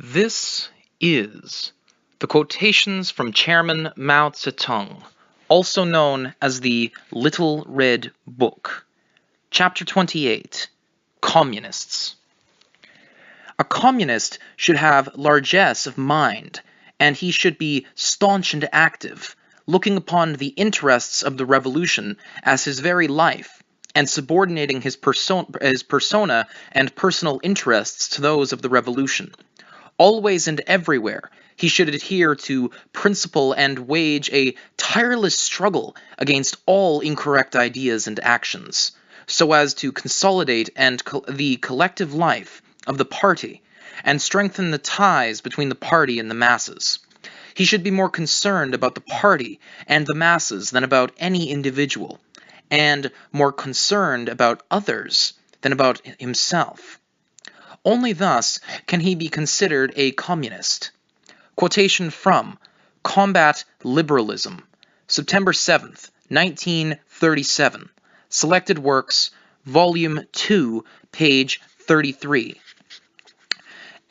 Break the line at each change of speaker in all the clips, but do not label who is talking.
This is the Quotations from Chairman Mao Zedong, also known as the Little Red Book. Chapter 28, Communists. A communist should have largesse of mind, and he should be staunch and active, looking upon the interests of the revolution as his very life, and subordinating his persona and personal interests to those of the revolution. Always and everywhere, he should adhere to principle and wage a tireless struggle against all incorrect ideas and actions, so as to consolidate the collective life of the party and strengthen the ties between the party and the masses. He should be more concerned about the party and the masses than about any individual, and more concerned about others than about himself. Only thus can he be considered a communist. Quotation from Combat Liberalism, September 7th, 1937. Selected Works, Volume 2, page 33.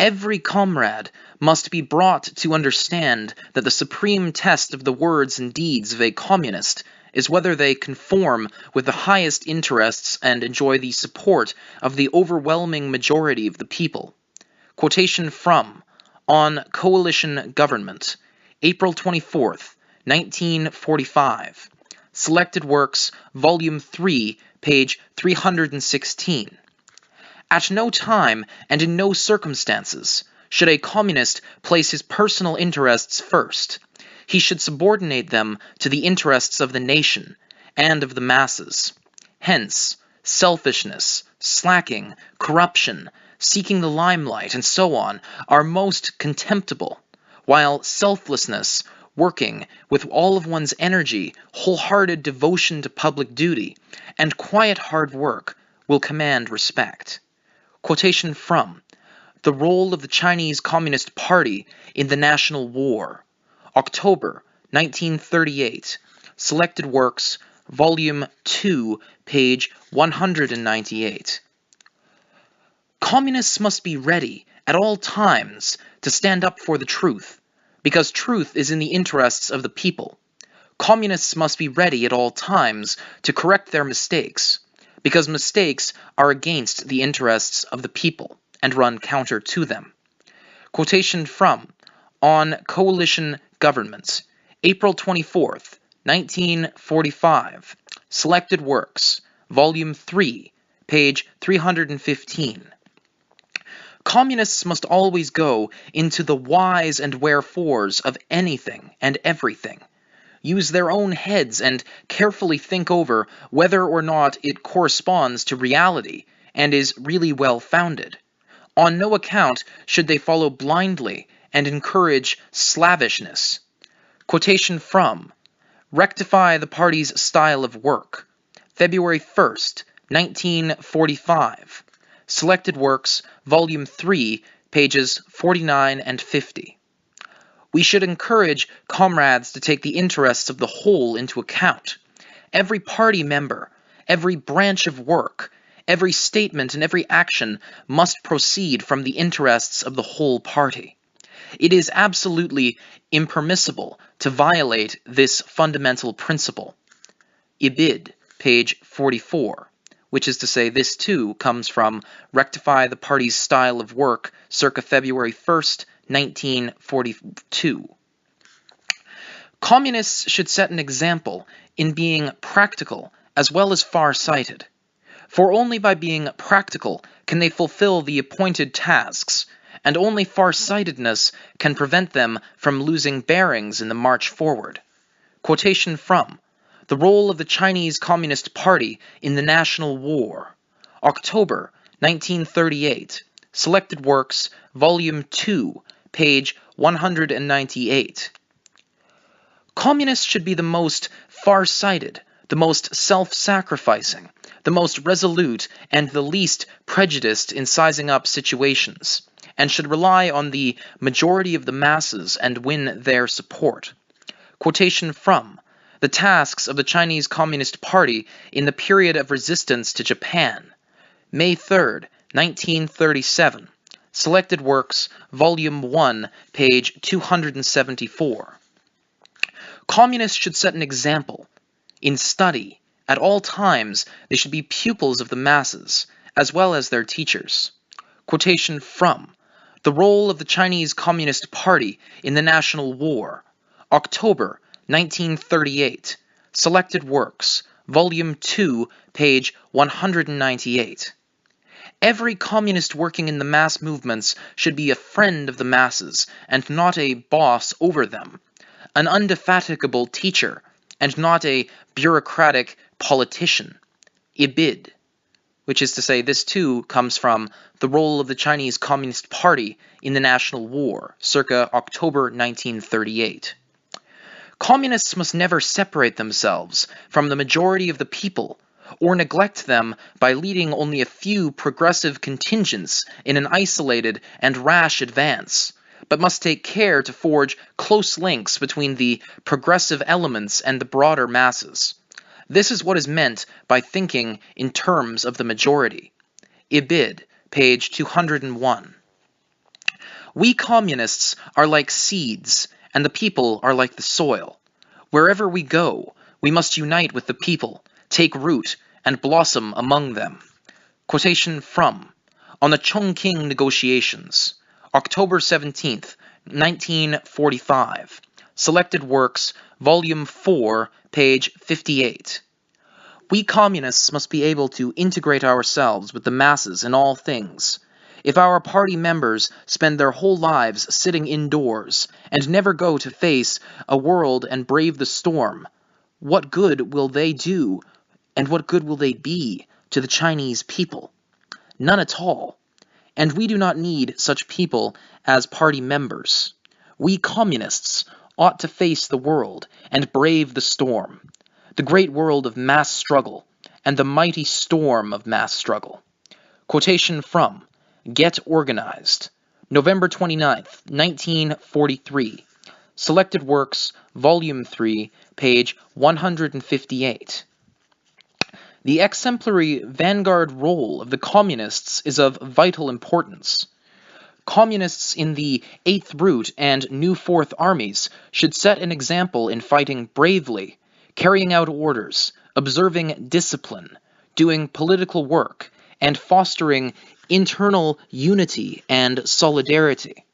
Every comrade must be brought to understand that the supreme test of the words and deeds of a communist is whether they conform with the highest interests and enjoy the support of the overwhelming majority of the people. Quotation from On Coalition Government, April 24th, 1945. Selected Works, Volume 3, page 316. At no time and in no circumstances should a communist place his personal interests first. He should subordinate them to the interests of the nation and of the masses. Hence, selfishness, slacking, corruption, seeking the limelight, and so on are most contemptible, while selflessness, working with all of one's energy, wholehearted devotion to public duty, and quiet hard work will command respect. Quotation from The Role of the Chinese Communist Party in the National War, October 1938. Selected Works, Volume 2, page 198. Communists must be ready at all times to stand up for the truth, because truth is in the interests of the people. Communists must be ready at all times to correct their mistakes, because mistakes are against the interests of the people and run counter to them. Quotation from On Coalition Government, April 24th, 1945. Selected Works, Volume 3, page 315. Communists must always go into the whys and wherefores of anything and everything, use their own heads and carefully think over whether or not it corresponds to reality and is really well-founded. On no account should they follow blindly and encourage slavishness. Quotation from Rectify the Party's Style of Work, February 1st, 1945. Selected Works, Volume 3, pages 49 and 50. We should encourage comrades to take the interests of the whole into account. Every party member, every branch of work, every statement and every action must proceed from the interests of the whole party. It is absolutely impermissible to violate this fundamental principle. Ibid, page 44, which is to say this too comes from Rectify the Party's Style of Work, circa February 1st, 1942. Communists should set an example in being practical as well as far-sighted. For only by being practical can they fulfill the appointed tasks, and only far-sightedness can prevent them from losing bearings in the march forward. Quotation from The Role of the Chinese Communist Party in the National War, October 1938. Selected Works, Volume 2, page 198. Communists should be the most far-sighted, the most self-sacrificing, the most resolute, and the least prejudiced in sizing up situations, and should rely on the majority of the masses and win their support. Quotation from The Tasks of the Chinese Communist Party in the Period of Resistance to Japan, May 3rd, 1937. Selected Works, Volume 1, page 274. Communists should set an example. In study, at all times, they should be pupils of the masses, as well as their teachers. Quotation from The Role of the Chinese Communist Party in the National War, October 1938. Selected Works, Volume 2, page 198. Every communist working in the mass movements should be a friend of the masses and not a boss over them, an indefatigable teacher and not a bureaucratic politician. Ibid, which is to say, this too comes from The Role of the Chinese Communist Party in the National War, circa October 1938. Communists must never separate themselves from the majority of the people, or neglect them by leading only a few progressive contingents in an isolated and rash advance, but must take care to forge close links between the progressive elements and the broader masses. This is what is meant by thinking in terms of the majority. Ibid, page 201. We communists are like seeds, and the people are like the soil. Wherever we go, we must unite with the people, take root, and blossom among them. Quotation from On the Chongqing Negotiations, October 17, 1945. Selected Works, Volume 4, page 58. We communists must be able to integrate ourselves with the masses in all things. If our party members spend their whole lives sitting indoors and never go to face a world and brave the storm, what good will they do and what good will they be to the Chinese people? None at all. And we do not need such people as party members. We communists ought to face the world and brave the storm, the great world of mass struggle and the mighty storm of mass struggle. Quotation from Get Organized, November 29, 1943. Selected Works, Volume 3, page 158. The exemplary vanguard role of the Communists is of vital importance. Communists in the 8th Route and New Fourth Armies should set an example in fighting bravely, carrying out orders, observing discipline, doing political work, and fostering internal unity and solidarity.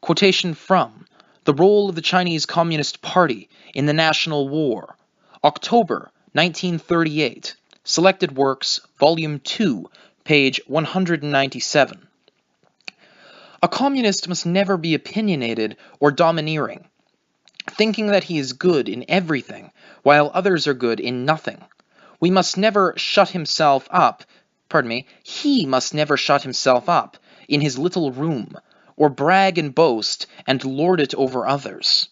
Quotation from The Role of the Chinese Communist Party in the National War, October 1938. Selected Works, Volume 2, page 197. A communist must never be opinionated or domineering, thinking that he is good in everything, while others are good in nothing. He must never shut himself up in his little room, or brag and boast and lord it over others.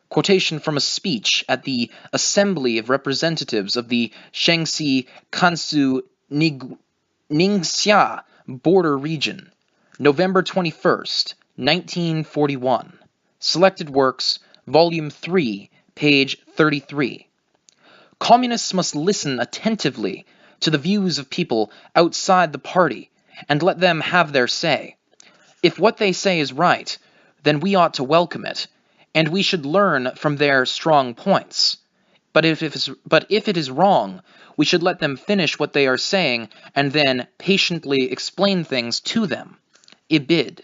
Quotation from a speech at the Assembly of Representatives of the Shaanxi Kansu Ningxia Border Region, November 21, 1941. Selected Works, Volume 3, page 33. Communists must listen attentively to the views of people outside the party and let them have their say. If what they say is right, then we ought to welcome it, and we should learn from their strong points. But if it is wrong, we should let them finish what they are saying and then patiently explain things to them. Ibid.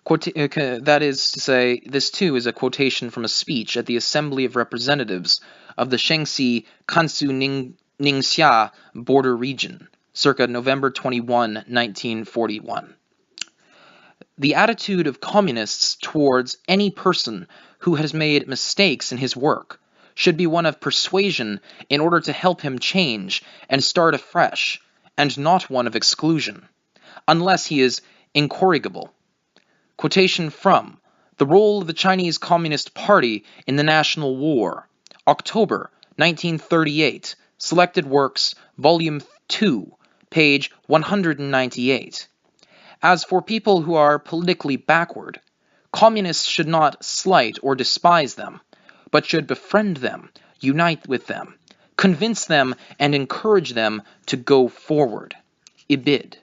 That is to say, this too is a quotation from a speech at the Assembly of Representatives of the Shaanxi Kansu Ningxia Border Region, circa November 21, 1941. The attitude of communists towards any person who has made mistakes in his work should be one of persuasion in order to help him change and start afresh, and not one of exclusion, unless he is incorrigible. Quotation from The Role of the Chinese Communist Party in the National War, October 1938. Selected Works, Volume 2, page 198. As for people who are politically backward, communists should not slight or despise them, but should befriend them, unite with them, convince them, and encourage them to go forward. Ibid.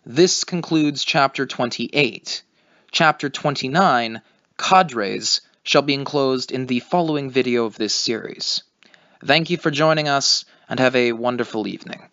This concludes Chapter 28. Chapter 29, Cadres, shall be enclosed in the following video of this series. Thank you for joining us, and have a wonderful evening.